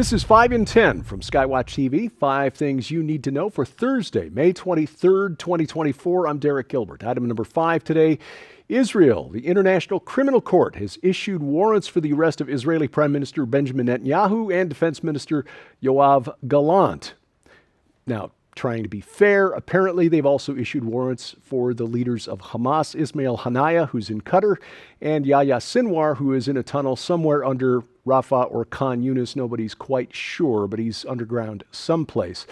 This is 5 in 10 from Skywatch TV. 5 things you need to know for Thursday, May 23rd, 2024. I'm Derek Gilbert. Item number 5 today. Israel, the International Criminal Court, has issued warrants for the arrest of Israeli Prime Minister Benjamin Netanyahu and Defense Minister Yoav Gallant. Now, trying to be fair, apparently they've also issued warrants for the leaders of Hamas, Ismail Haniyeh, who's in Qatar, and Yahya Sinwar, who is in a tunnel somewhere under Rafah or Khan Yunis. Nobody's quite sure, but he's underground someplace.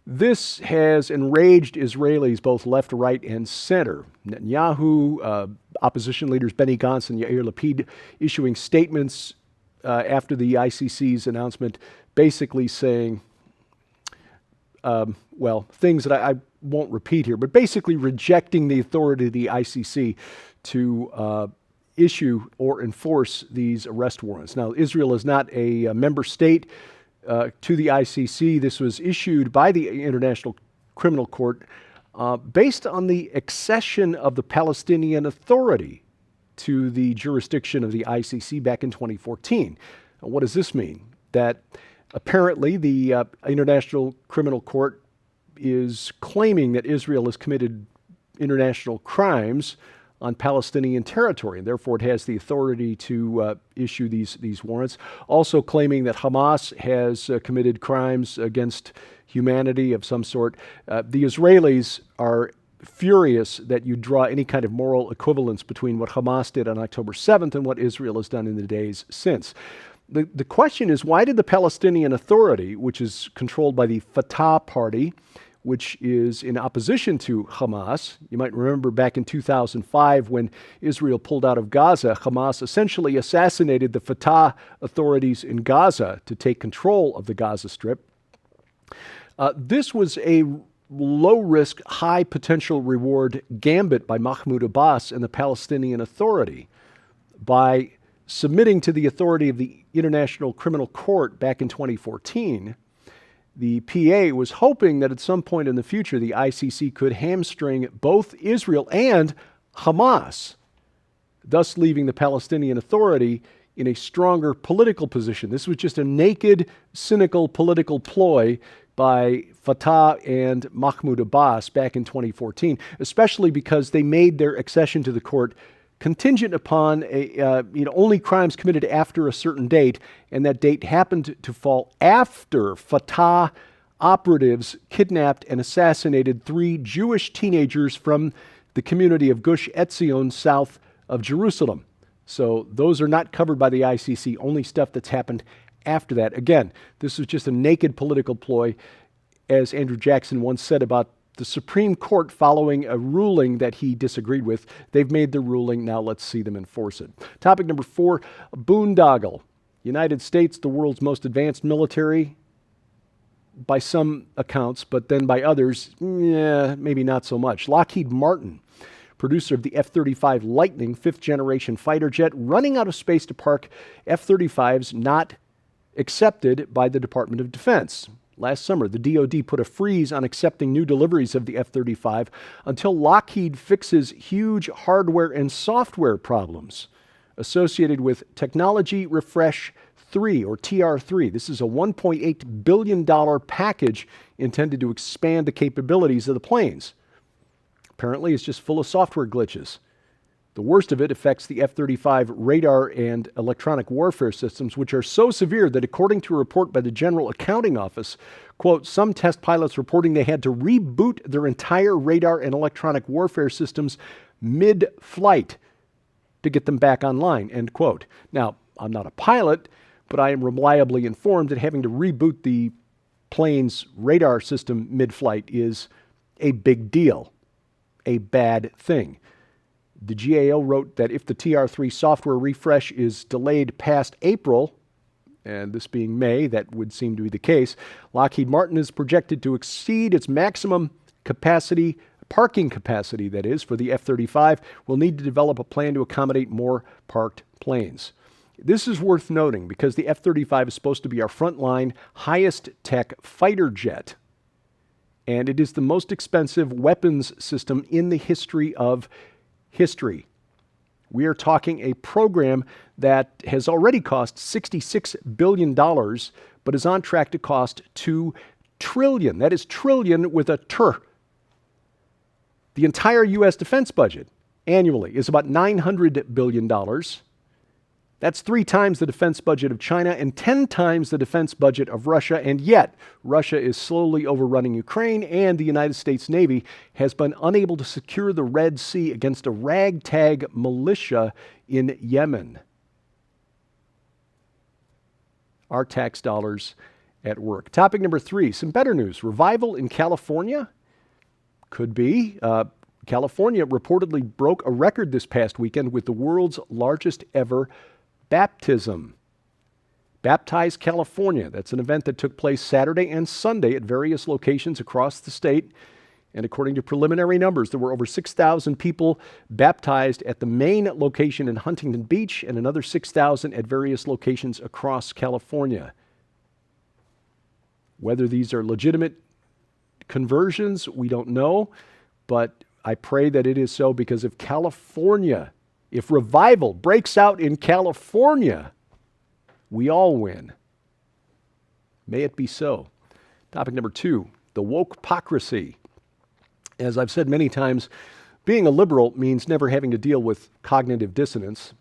This has enraged Israelis, both left, right, and center. Netanyahu, opposition leaders Benny Gantz and Yair Lapid issuing statements after the ICC's announcement, basically saying, things that I won't repeat here, but basically rejecting the authority of the ICC to issue or enforce these arrest warrants. Now, Israel is not a member state to the ICC. This was issued by the International Criminal Court based on the accession of the Palestinian Authority to the jurisdiction of the ICC back in 2014. What does this mean? That apparently the International Criminal Court is claiming that Israel has committed international crimes on Palestinian territory, and therefore it has the authority to issue these warrants. Also claiming that Hamas has committed crimes against humanity of some sort. The Israelis are furious that you draw any kind of moral equivalence between what Hamas did on October 7th and what Israel has done in the days since. The question is, why did the Palestinian Authority, which is controlled by the Fatah party, which is in opposition to Hamas. You might remember back in 2005 when Israel pulled out of Gaza, Hamas essentially assassinated the Fatah authorities in Gaza to take control of the Gaza Strip. This was a low-risk, high-potential reward gambit by Mahmoud Abbas and the Palestinian Authority. By submitting to the authority of the International Criminal Court back in 2014, the PA was hoping that at some point in the future, the ICC could hamstring both Israel and Hamas, thus leaving the Palestinian Authority in a stronger political position. This was just a naked, cynical political ploy by Fatah and Mahmoud Abbas back in 2014, especially because they made their accession to the court contingent upon only crimes committed after a certain date, and that date happened to fall after Fatah operatives kidnapped and assassinated 3 Jewish teenagers from the community of Gush Etzion south of Jerusalem. So those are not covered by the ICC, only stuff that's happened after that. Again, this was just a naked political ploy, as Andrew Jackson once said about the Supreme Court following a ruling that he disagreed with. They've made the ruling. Now let's see them enforce it. Topic number 4, boondoggle. United States, the world's most advanced military by some accounts, but then by others, maybe not so much. Lockheed Martin, producer of the F-35 Lightning, 5th generation fighter jet, running out of space to park F-35s not accepted by the Department of Defense. Last summer, the DoD put a freeze on accepting new deliveries of the F-35 until Lockheed fixes huge hardware and software problems associated with Technology Refresh 3, or TR3. This is a $1.8 billion package intended to expand the capabilities of the planes. Apparently, it's just full of software glitches. The worst of it affects the F-35 radar and electronic warfare systems, which are so severe that according to a report by the General Accounting Office, quote, some test pilots reporting they had to reboot their entire radar and electronic warfare systems mid-flight to get them back online, end quote. Now, I'm not a pilot, but I am reliably informed that having to reboot the plane's radar system mid-flight is a big deal, a bad thing. The GAO wrote that if the TR3 software refresh is delayed past April, and this being May, that would seem to be the case, Lockheed Martin is projected to exceed its maximum capacity, parking capacity, that is, for the F-35, will need to develop a plan to accommodate more parked planes. This is worth noting because the F-35 is supposed to be our frontline, highest tech fighter jet, and it is the most expensive weapons system in the history of history. We are talking a program that has already cost $66 billion, but is on track to cost $2 trillion. That is trillion with a tur. The entire U.S. defense budget annually is about $900 billion. That's 3 times the defense budget of China and 10 times the defense budget of Russia, and yet Russia is slowly overrunning Ukraine, and the United States Navy has been unable to secure the Red Sea against a ragtag militia in Yemen. Our tax dollars at work. Topic number 3, some better news. Revival in California? Could be. California reportedly broke a record this past weekend with the world's largest ever baptism. Baptize California. That's an event that took place Saturday and Sunday at various locations across the state. And according to preliminary numbers, there were over 6,000 people baptized at the main location in Huntington Beach and another 6,000 at various locations across California. Whether these are legitimate conversions, we don't know, but I pray that it is so, because if revival breaks out in California, we all win. May it be so. Topic number 2, the woke-pocracy. As I've said many times, being a liberal means never having to deal with cognitive dissonance.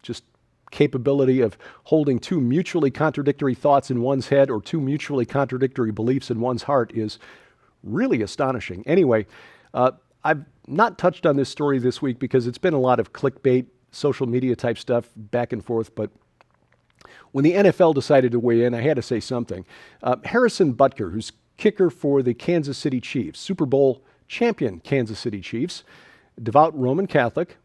Just capability of holding 2 mutually contradictory thoughts in one's head or 2 mutually contradictory beliefs in one's heart is really astonishing. Anyway, I've not touched on this story this week because it's been a lot of clickbait, social media type stuff back and forth, but when the NFL decided to weigh in, I had to say something. Harrison Butker, who's kicker for the Kansas City Chiefs, Super Bowl champion Kansas City Chiefs, devout Roman Catholic,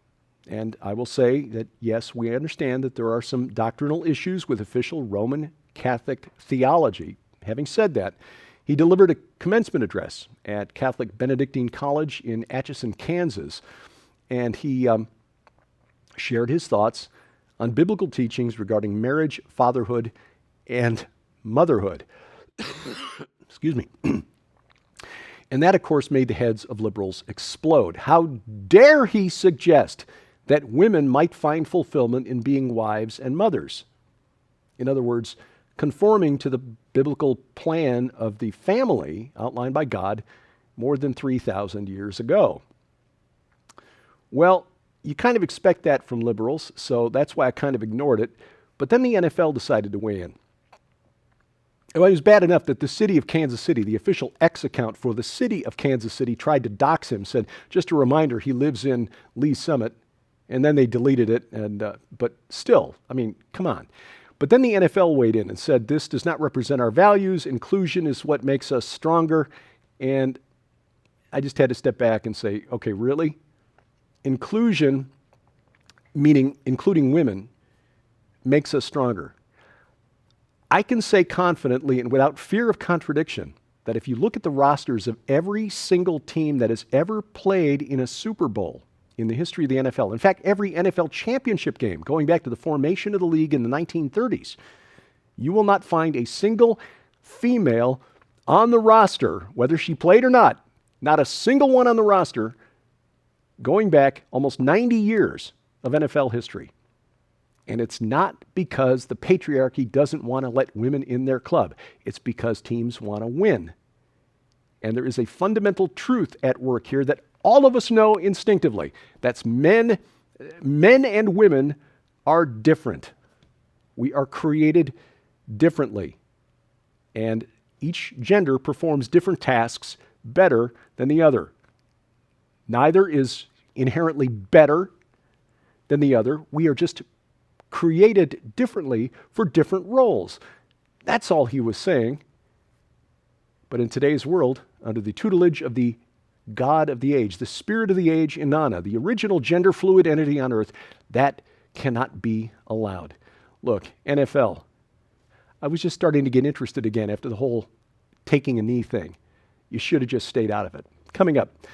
and I will say that, yes, we understand that there are some doctrinal issues with official Roman Catholic theology. Having said that, he delivered a commencement address at Catholic Benedictine College in Atchison, Kansas, and he shared his thoughts on biblical teachings regarding marriage, fatherhood, and motherhood. Excuse me. And that, of course, made the heads of liberals explode. How dare he suggest that women might find fulfillment in being wives and mothers? In other words, conforming to the biblical plan of the family outlined by God more than 3,000 years ago. Well, you kind of expect that from liberals, so that's why I kind of ignored it. But then the NFL decided to weigh in. Well, it was bad enough that the city of Kansas City, the official X account for the city of Kansas City, tried to dox him, said, just a reminder, he lives in Lee Summit, and then they deleted it, but still, I mean, come on. But then the NFL weighed in and said, this does not represent our values, inclusion is what makes us stronger, and I just had to step back and say, okay, really? Inclusion, meaning including women, makes us stronger. I can say confidently and without fear of contradiction that if you look at the rosters of every single team that has ever played in a Super Bowl in the history of the NFL, in fact, every NFL championship game going back to the formation of the league in the 1930s, you will not find a single female on the roster, whether she played or not a single one on the roster going back almost 90 years of NFL history. And it's not because the patriarchy doesn't want to let women in their club. It's because teams want to win. And there is a fundamental truth at work here that all of us know instinctively. That's men and women are different. We are created differently. And each gender performs different tasks better than the other. Neither is inherently better than the other. We are just created differently for different roles. That's all he was saying. But in today's world, under the tutelage of the God of the age, the spirit of the age, Inanna, the original gender fluid entity on earth, that cannot be allowed. Look, NFL, I was just starting to get interested again after the whole taking a knee thing. You should have just stayed out of it. Coming up,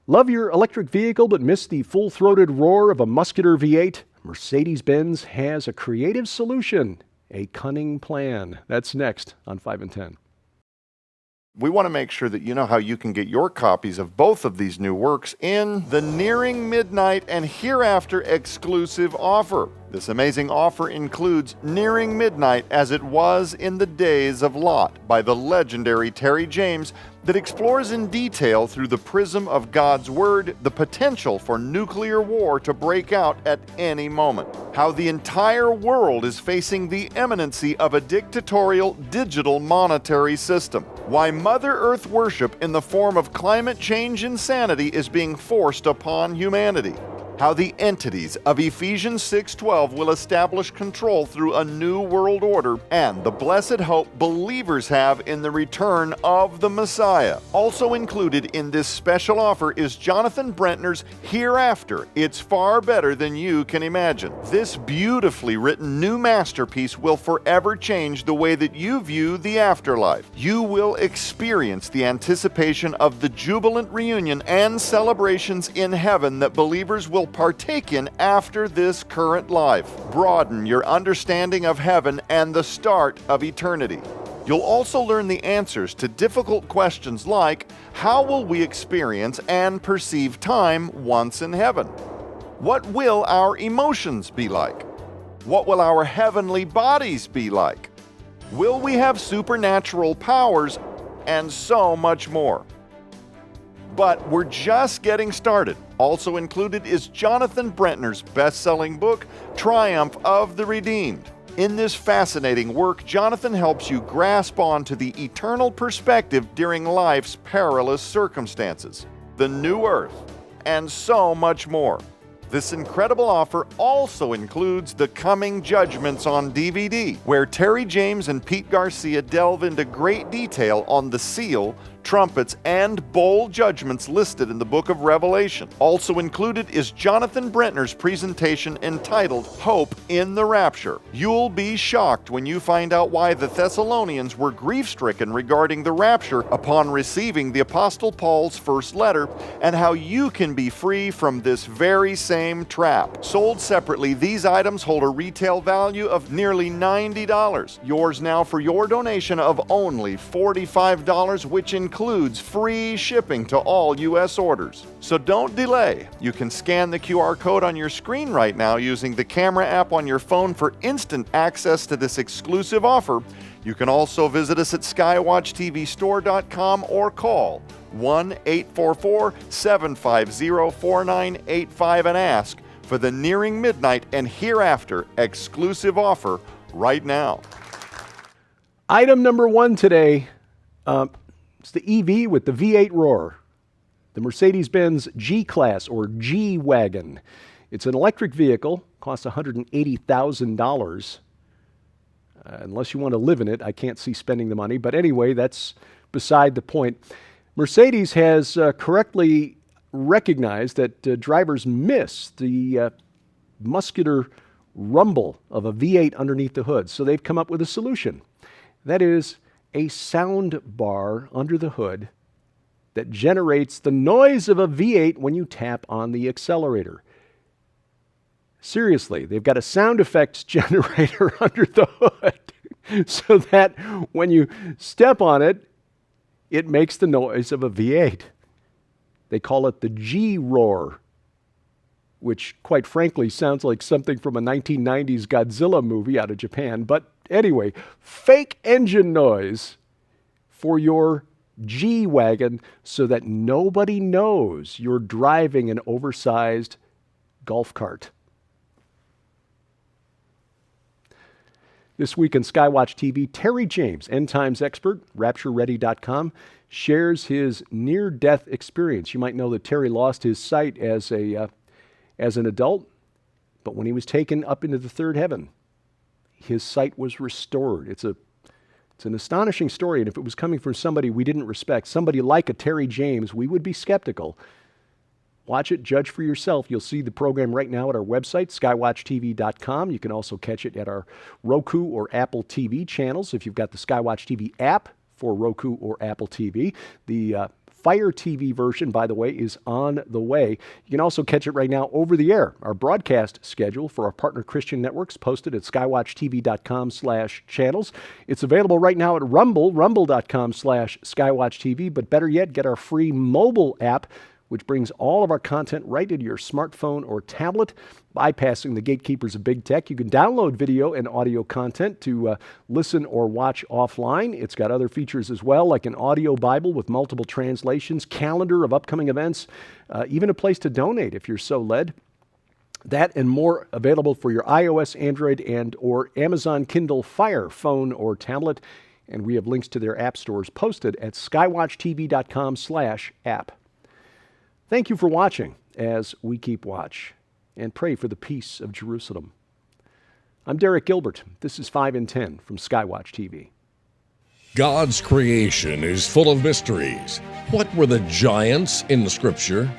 love your electric vehicle but miss the full-throated roar of a muscular V8? Mercedes-Benz has a creative solution, a cunning plan. That's next on 5 and 10. We want to make sure that you know how you can get your copies of both of these new works in the Nearing Midnight and Hereafter exclusive offer. This amazing offer includes Nearing Midnight as It Was in the Days of Lot by the legendary Terry James that explores in detail through the prism of God's Word the potential for nuclear war to break out at any moment. How the entire world is facing the imminency of a dictatorial digital monetary system. Why Mother Earth worship in the form of climate change insanity is being forced upon humanity. How the entities of Ephesians 6:12 will establish control through a new world order, and the blessed hope believers have in the return of the Messiah. Also included in this special offer is Jonathan Brentner's Hereafter. It's far better than you can imagine. This beautifully written new masterpiece will forever change the way that you view the afterlife. You will experience the anticipation of the jubilant reunion and celebrations in heaven that believers will partake in after this current life. Broaden your understanding of heaven and the start of eternity. You'll also learn the answers to difficult questions like, how will we experience and perceive time once in heaven? What will our emotions be like? What will our heavenly bodies be like? Will we have supernatural powers? And so much more. But we're just getting started. Also included is Jonathan Brentner's best-selling book, Triumph of the Redeemed. In this fascinating work, Jonathan helps you grasp onto the eternal perspective during life's perilous circumstances, the new earth, and so much more. This incredible offer also includes The Coming Judgments on DVD, where Terry James and Pete Garcia delve into great detail on the seal, trumpets, and bowl judgments listed in the book of Revelation. Also included is Jonathan Brentner's presentation entitled Hope in the Rapture. You'll be shocked when you find out why the Thessalonians were grief-stricken regarding the rapture upon receiving the Apostle Paul's first letter, and how you can be free from this very same trap. Sold separately, these items hold a retail value of nearly $90. Yours now for your donation of only $45, which includes free shipping to all U.S. orders. So don't delay. You can scan the QR code on your screen right now using the camera app on your phone for instant access to this exclusive offer. You can also visit us at skywatchtvstore.com or call 1-844-750-4985 and ask for the Nearing Midnight and Hereafter exclusive offer right now. Item number one today, it's the EV with the V8 roar, the Mercedes-Benz G-Class or G-Wagon. It's an electric vehicle, costs $180,000. Unless you want to live in it, I can't see spending the money. But anyway, that's beside the point. Mercedes has correctly recognized that drivers miss the muscular rumble of a V8 underneath the hood. So they've come up with a solution. That is a sound bar under the hood that generates the noise of a V8 when you tap on the accelerator. Seriously, they've got a sound effects generator under the hood so that when you step on it, it makes the noise of a V8. They call it the G-Roar, which quite frankly sounds like something from a 1990s Godzilla movie out of Japan. But anyway, fake engine noise for your G-Wagon so that nobody knows you're driving an oversized golf cart. This week on Skywatch TV, Terry James, end times expert, RaptureReady.com, shares his near-death experience. You might know that Terry lost his sight as an adult, but when he was taken up into the third heaven, his sight was restored. It's an astonishing story, and if it was coming from somebody we didn't respect, somebody like a Terry James, we would be skeptical. Watch it, judge for yourself. You'll see the program right now at our website, skywatchtv.com. You can also catch it at our Roku or Apple TV channels if you've got the Skywatch TV app for Roku or Apple TV. The Fire TV version, by the way, is on the way. You can also catch it right now over the air. Our broadcast schedule for our partner Christian networks posted at skywatchtv.com/channels. It's available right now at rumble.com/skywatchtv, but better yet, get our free mobile app which brings all of our content right into your smartphone or tablet, bypassing the gatekeepers of big tech. You can download video and audio content to listen or watch offline. It's got other features as well, like an audio Bible with multiple translations, calendar of upcoming events, even a place to donate if you're so led. That and more available for your iOS, Android, and or Amazon Kindle Fire phone or tablet. And we have links to their app stores posted at skywatchtv.com/app. Thank you for watching as we keep watch and pray for the peace of Jerusalem. I'm Derek Gilbert. This is 5 in 10 from Skywatch TV. God's creation is full of mysteries. What were the giants in Scripture?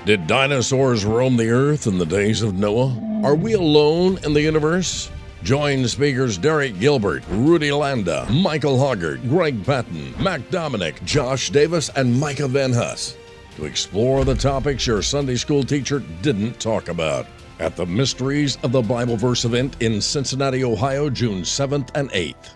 Did dinosaurs roam the earth in the days of Noah? Are we alone in the universe? Join speakers Derek Gilbert, Rudy Landa, Michael Hoggart, Greg Patton, Mac Dominic, Josh Davis, and Micah Van Huss to explore the topics your Sunday school teacher didn't talk about at the Mysteries of the Bible Verse event in Cincinnati, Ohio, June 7th and 8th.